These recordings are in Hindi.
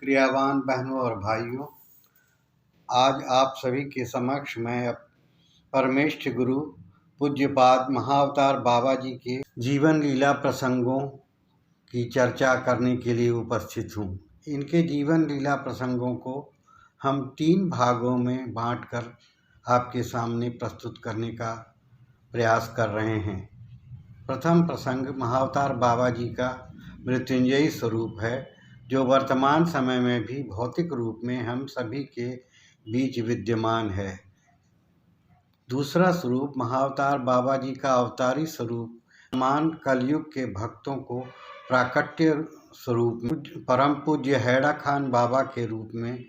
क्रियावान बहनों और भाइयों, आज आप सभी के समक्ष मैं परमेष्ठ गुरु पूज्यपाद महाअवतार बाबा जी के जीवन लीला प्रसंगों की चर्चा करने के लिए उपस्थित हूँ। इनके जीवन लीला प्रसंगों को हम 3 भागों में बांटकर आपके सामने प्रस्तुत करने का प्रयास कर रहे हैं। प्रथम प्रसंग महाअवतार बाबा जी का मृत्युंजयी स्वरूप है, जो वर्तमान समय में भी भौतिक रूप में हम सभी के बीच विद्यमान है। दूसरा स्वरूप महाअवतार बाबा जी का अवतारी स्वरूप मान कलयुग के भक्तों को प्राकट्य स्वरूप परम पूज्य हैड़ा खान बाबा के रूप में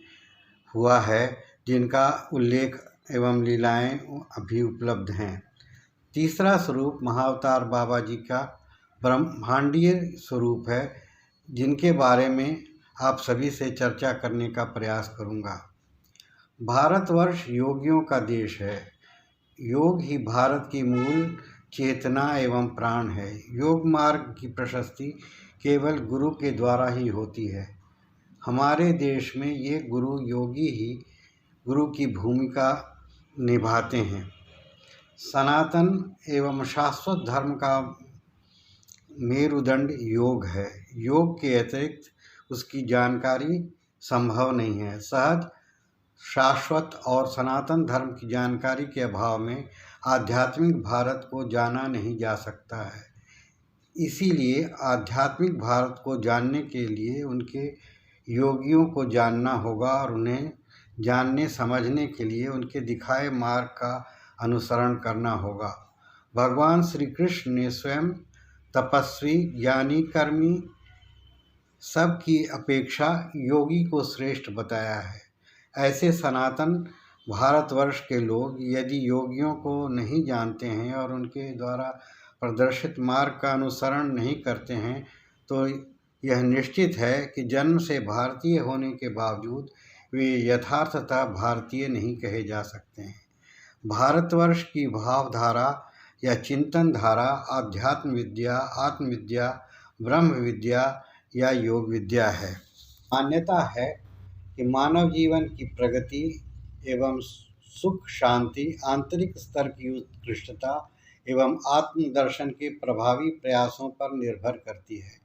हुआ है, जिनका उल्लेख एवं लीलाएं अभी उपलब्ध हैं। तीसरा स्वरूप महाअवतार बाबा जी का ब्रह्मांडीय स्वरूप है, जिनके बारे में आप सभी से चर्चा करने का प्रयास करूंगा। भारतवर्ष योगियों का देश है। योग ही भारत की मूल चेतना एवं प्राण है। योग मार्ग की प्रशस्ति केवल गुरु के द्वारा ही होती है। हमारे देश में ये गुरु योगी ही गुरु की भूमिका निभाते हैं। सनातन एवं शाश्वत धर्म का मेरुदंड योग है। योग के अतिरिक्त उसकी जानकारी संभव नहीं है। सहज, शाश्वत और सनातन धर्म की जानकारी के अभाव में आध्यात्मिक भारत को जाना नहीं जा सकता है। इसीलिए आध्यात्मिक भारत को जानने के लिए उनके योगियों को जानना होगा और उन्हें जानने समझने के लिए उनके दिखाए मार्ग का अनुसरण करना होगा। भगवान श्री कृष्ण ने स्वयं तपस्वी, ज्ञानी, कर्मी सबकी अपेक्षा योगी को श्रेष्ठ बताया है। ऐसे सनातन भारतवर्ष के लोग यदि योगियों को नहीं जानते हैं और उनके द्वारा प्रदर्शित मार्ग का अनुसरण नहीं करते हैं, तो यह निश्चित है कि जन्म से भारतीय होने के बावजूद वे यथार्थतः भारतीय नहीं कहे जा सकते हैं। भारतवर्ष की भावधारा या चिंतन धारा आध्यात्म विद्या, आत्मविद्या, ब्रह्म विद्या या योग विद्या है। मान्यता है कि मानव जीवन की प्रगति एवं सुख शांति आंतरिक स्तर की उत्कृष्टता एवं आत्मदर्शन के प्रभावी प्रयासों पर निर्भर करती है।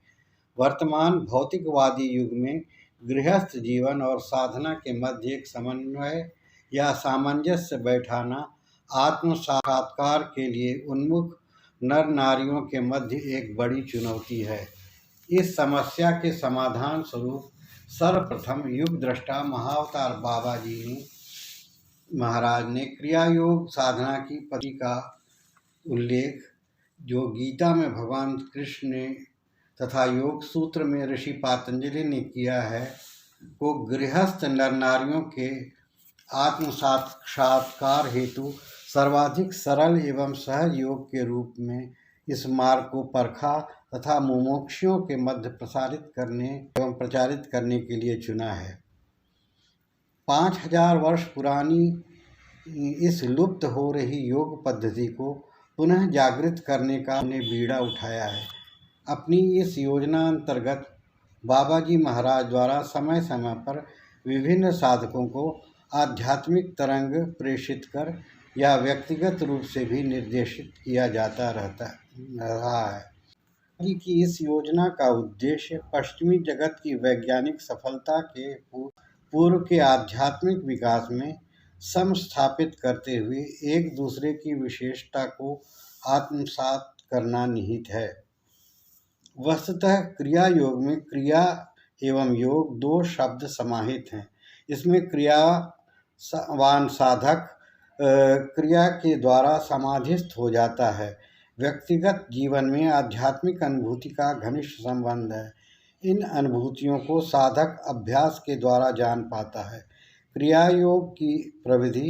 वर्तमान भौतिकवादी युग में गृहस्थ जीवन और साधना के मध्य एक समन्वय या सामंजस्य बैठाना आत्म साक्षात्कार के लिए उन्मुख नर नारियों के मध्य एक बड़ी चुनौती है। इस समस्या के समाधान स्वरूप सर्वप्रथम युग दृष्टा महाअवतार बाबा जी महाराज ने क्रिया योग साधना की पद्धति का उल्लेख, जो गीता में भगवान कृष्ण ने तथा योग सूत्र में ऋषि पातंजलि ने किया है, को गृहस्थ नर नारियों के आत्म साक्षात्कार हेतु सर्वाधिक सरल एवं सहज योग के रूप में इस मार्ग को परखा तथा मुमुक्षुओं के मध्य प्रसारित करने एवं प्रचारित करने के लिए चुना है। 5000 वर्ष पुरानी इस लुप्त हो रही योग पद्धति को पुनः जागृत करने का हमने बीड़ा उठाया है। अपनी इस योजना अंतर्गत बाबा जी महाराज द्वारा समय समय पर विभिन्न साधकों को आध्यात्मिक तरंग प्रेषित कर या व्यक्तिगत रूप से भी निर्देशित किया जाता रहा है कि इस योजना का उद्देश्य पश्चिमी जगत की वैज्ञानिक सफलता के पूर्व के आध्यात्मिक विकास में समस्थापित करते हुए एक दूसरे की विशेषता को आत्मसात करना निहित है। वस्तुतः क्रिया योग में क्रिया एवं योग 2 शब्द समाहित हैं। इसमें क्रियावान साधक क्रिया के द्वारा समाधिस्थ हो जाता है। व्यक्तिगत जीवन में आध्यात्मिक अनुभूति का घनिष्ठ संबंध है। इन अनुभूतियों को साधक अभ्यास के द्वारा जान पाता है। क्रिया योग की प्रविधि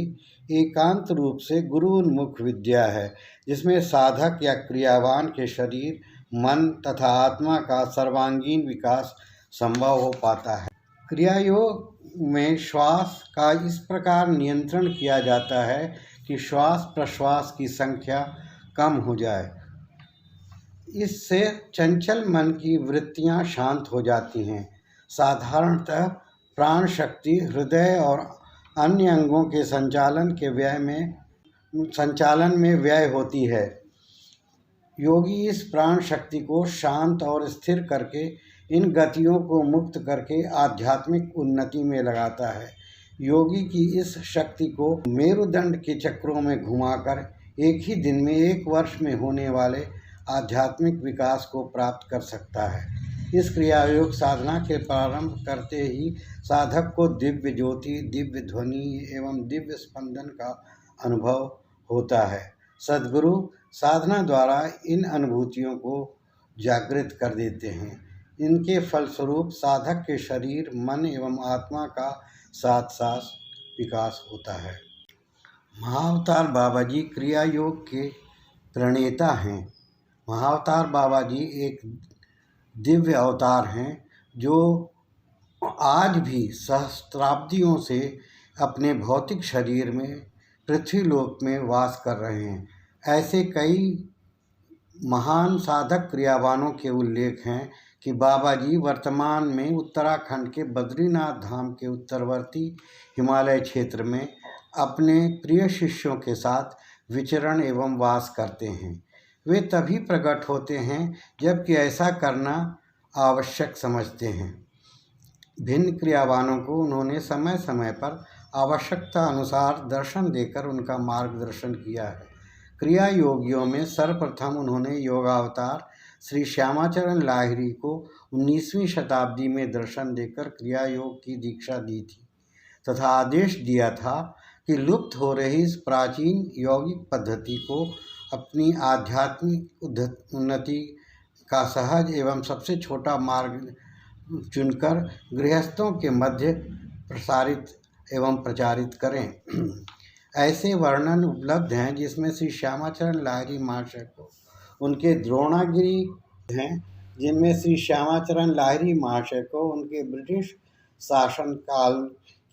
एकांत रूप से गुरु उन्मुख विद्या है, जिसमें साधक या क्रियावान के शरीर, मन तथा आत्मा का सर्वांगीण विकास संभव हो पाता है। क्रिया योग में श्वास का इस प्रकार नियंत्रण किया जाता है कि श्वास प्रश्वास की संख्या कम हो जाए। इससे चंचल मन की वृत्तियां शांत हो जाती हैं। साधारणतः प्राण शक्ति हृदय और अन्य अंगों के संचालन में व्यय होती है। योगी इस प्राण शक्ति को शांत और स्थिर करके इन गतियों को मुक्त करके आध्यात्मिक उन्नति में लगाता है। योगी की इस शक्ति को मेरुदंड के चक्रों में घुमाकर एक ही दिन में 1 वर्ष में होने वाले आध्यात्मिक विकास को प्राप्त कर सकता है। इस क्रियायोग साधना के प्रारंभ करते ही साधक को दिव्य ज्योति, दिव्य ध्वनि एवं दिव्य स्पंदन का अनुभव होता है। सद्गुरु साधना द्वारा इन अनुभूतियों को जागृत कर देते हैं। इनके फलस्वरूप साधक के शरीर, मन एवं आत्मा का साथ साथ विकास होता है। महाअवतार बाबा जी क्रिया योग के प्रणेता हैं। महाअवतार बाबा जी एक दिव्य अवतार हैं जो आज भी सहस्त्राब्दियों से अपने भौतिक शरीर में पृथ्वी लोक में वास कर रहे हैं। ऐसे कई महान साधक क्रियावानों के उल्लेख हैं कि बाबा जी वर्तमान में उत्तराखंड के बद्रीनाथ धाम के उत्तरवर्ती हिमालय क्षेत्र में अपने प्रिय शिष्यों के साथ विचरण एवं वास करते हैं। वे तभी प्रकट होते हैं जबकि ऐसा करना आवश्यक समझते हैं। भिन्न क्रियावानों को उन्होंने समय समय पर आवश्यकता अनुसार दर्शन देकर उनका मार्गदर्शन किया है। क्रिया योगियों में सर्वप्रथम उन्होंने योगावतार श्री श्यामाचरण लाहिड़ी को 19वीं शताब्दी में दर्शन देकर क्रिया योग की दीक्षा दी थी तथा आदेश दिया था कि लुप्त हो रही इस प्राचीन यौगिक पद्धति को अपनी आध्यात्मिक उन्नति का सहज एवं सबसे छोटा मार्ग चुनकर गृहस्थों के मध्य प्रसारित एवं प्रचारित करें। ऐसे वर्णन उपलब्ध हैं जिसमें श्री श्यामाचरण लाहिड़ी महाशय को उनके द्रोणागिरी हैं, जिनमें श्री श्यामाचरण लाहिड़ी महाशय को उनके ब्रिटिश शासनकाल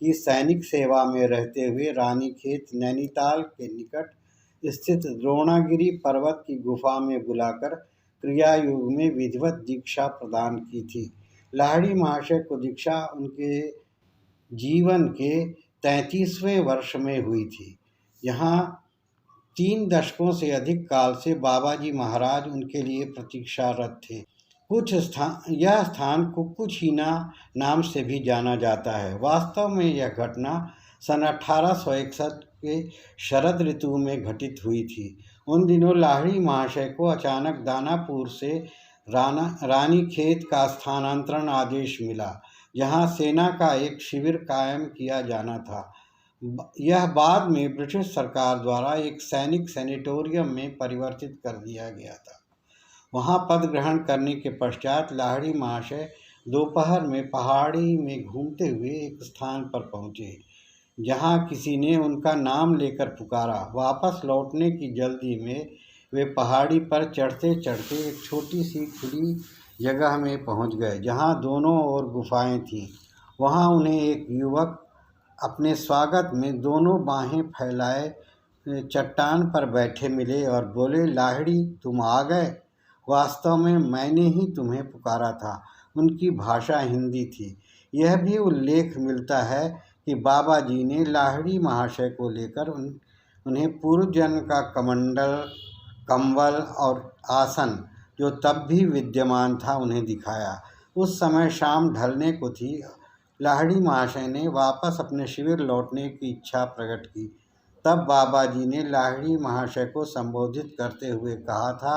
की सैनिक सेवा में रहते हुए रानीखेत नैनीताल के निकट स्थित द्रोणागिरी पर्वत की गुफा में बुलाकर क्रिया युग में विधिवत दीक्षा प्रदान की थी। लाहिड़ी महाशय को दीक्षा उनके जीवन के 33वें वर्ष में हुई थी। यहाँ 3 दशकों से अधिक काल से बाबा जी महाराज उनके लिए प्रतीक्षारत थे। यह स्थान कुकुचीना नाम से भी जाना जाता है। वास्तव में यह घटना सन 1861 के शरद ऋतु में घटित हुई थी। उन दिनों लाहिड़ी महाशय को अचानक दानापुर से रानीखेत का स्थानांतरण आदेश मिला, जहां सेना का एक शिविर कायम किया जाना था। यह बाद में ब्रिटिश सरकार द्वारा एक सैनिक सैनिटोरियम में परिवर्तित कर दिया गया था। वहां पद ग्रहण करने के पश्चात लाहिड़ी महाशय दोपहर में पहाड़ी में घूमते हुए एक स्थान पर पहुंचे, जहां किसी ने उनका नाम लेकर पुकारा। वापस लौटने की जल्दी में वे पहाड़ी पर चढ़ते चढ़ते एक छोटी सी खुली जगह में पहुंच गए, जहां दोनों ओर गुफाएं थीं। वहां उन्हें एक युवक अपने स्वागत में दोनों बाहें फैलाए चट्टान पर बैठे मिले और बोले, लाहिड़ी तुम आ गए। वास्तव में मैंने ही तुम्हें पुकारा था। उनकी भाषा हिंदी थी। यह भी उल्लेख मिलता है कि बाबा जी ने लाहिड़ी महाशय को लेकर उन्हें पूर्व जन्म का कंबल और आसन जो तब भी विद्यमान था उन्हें दिखाया। उस समय शाम ढलने को थी। लाहिड़ी महाशय ने वापस अपने शिविर लौटने की इच्छा प्रकट की। तब बाबा जी ने लाहिड़ी महाशय को संबोधित करते हुए कहा था,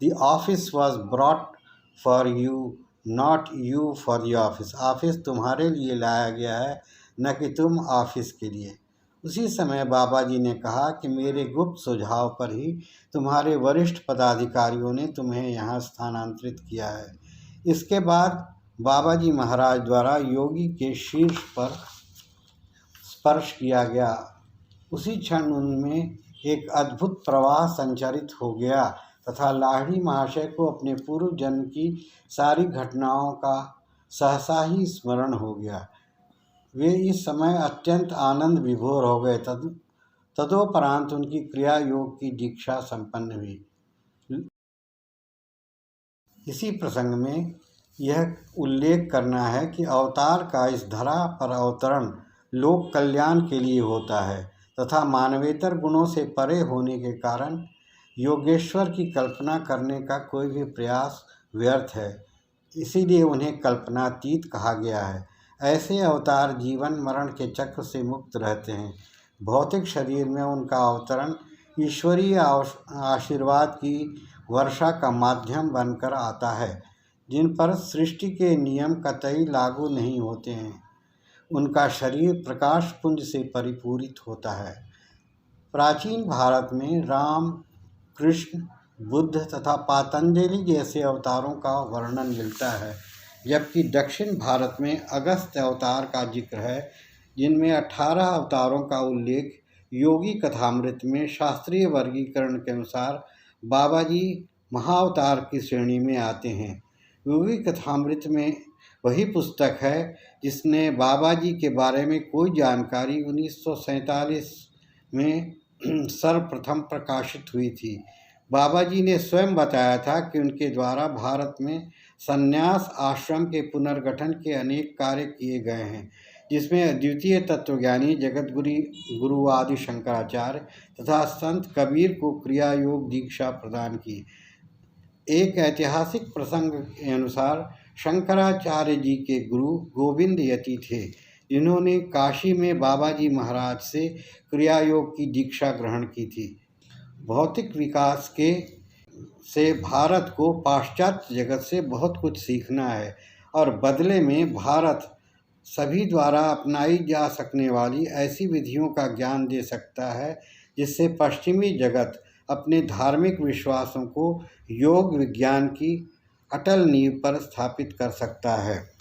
the office was brought for you, not you for the office. Office तुम्हारे लिए लाया गया है, न कि तुम ऑफिस के लिए। उसी समय बाबा जी ने कहा कि मेरे गुप्त सुझाव पर ही तुम्हारे वरिष्ठ पदाधिकारियों ने तुम्हें यहाँ स्थानांतरित किया है। इसके बाद बाबा जी महाराज द्वारा योगी के शीर्ष पर स्पर्श किया गया। उसी क्षण उनमें एक अद्भुत प्रवाह संचारित हो गया तथा लाहिड़ी महाशय को अपने पूर्व जन्म की सारी घटनाओं का सहसा ही स्मरण हो गया। वे इस समय अत्यंत आनंद विभोर हो गए। तदोपरांत उनकी क्रिया योग की दीक्षा संपन्न हुई। इसी प्रसंग में यह उल्लेख करना है कि अवतार का इस धरा पर अवतरण लोक कल्याण के लिए होता है तथा मानवेतर गुणों से परे होने के कारण योगेश्वर की कल्पना करने का कोई भी प्रयास व्यर्थ है। इसीलिए उन्हें कल्पनातीत कहा गया है। ऐसे अवतार जीवन मरण के चक्र से मुक्त रहते हैं। भौतिक शरीर में उनका अवतरण ईश्वरीय आशीर्वाद की वर्षा का माध्यम बनकर आता है, जिन पर सृष्टि के नियम कतई लागू नहीं होते हैं। उनका शरीर प्रकाश पुंज से परिपूरित होता है। प्राचीन भारत में राम, कृष्ण, बुद्ध तथा पातंजलि जैसे अवतारों का वर्णन मिलता है, जबकि दक्षिण भारत में अगस्त्य अवतार का जिक्र है, जिनमें 18 अवतारों का उल्लेख योगी कथामृत में शास्त्रीय वर्गीकरण के अनुसार बाबाजी महाअवतार की श्रेणी में आते हैं। योगी कथामृत में वही पुस्तक है जिसने बाबाजी के बारे में कोई जानकारी 1947 में सर्वप्रथम प्रकाशित हुई थी। बाबाजी ने स्वयं बताया था कि उनके द्वारा भारत में संन्यास आश्रम के पुनर्गठन के अनेक कार्य किए गए हैं, जिसमें अद्वितीय तत्वज्ञानी गुरु आदि शंकराचार्य तथा संत कबीर को क्रिया योग दीक्षा प्रदान की। एक ऐतिहासिक प्रसंग के अनुसार शंकराचार्य जी के गुरु गोविंद यति थे, जिन्होंने काशी में बाबाजी महाराज से क्रिया योग की दीक्षा ग्रहण की थी। भौतिक विकास से भारत को पाश्चात्य जगत से बहुत कुछ सीखना है और बदले में भारत सभी द्वारा अपनाई जा सकने वाली ऐसी विधियों का ज्ञान दे सकता है, जिससे पश्चिमी जगत अपने धार्मिक विश्वासों को योग विज्ञान की अटल नींव पर स्थापित कर सकता है।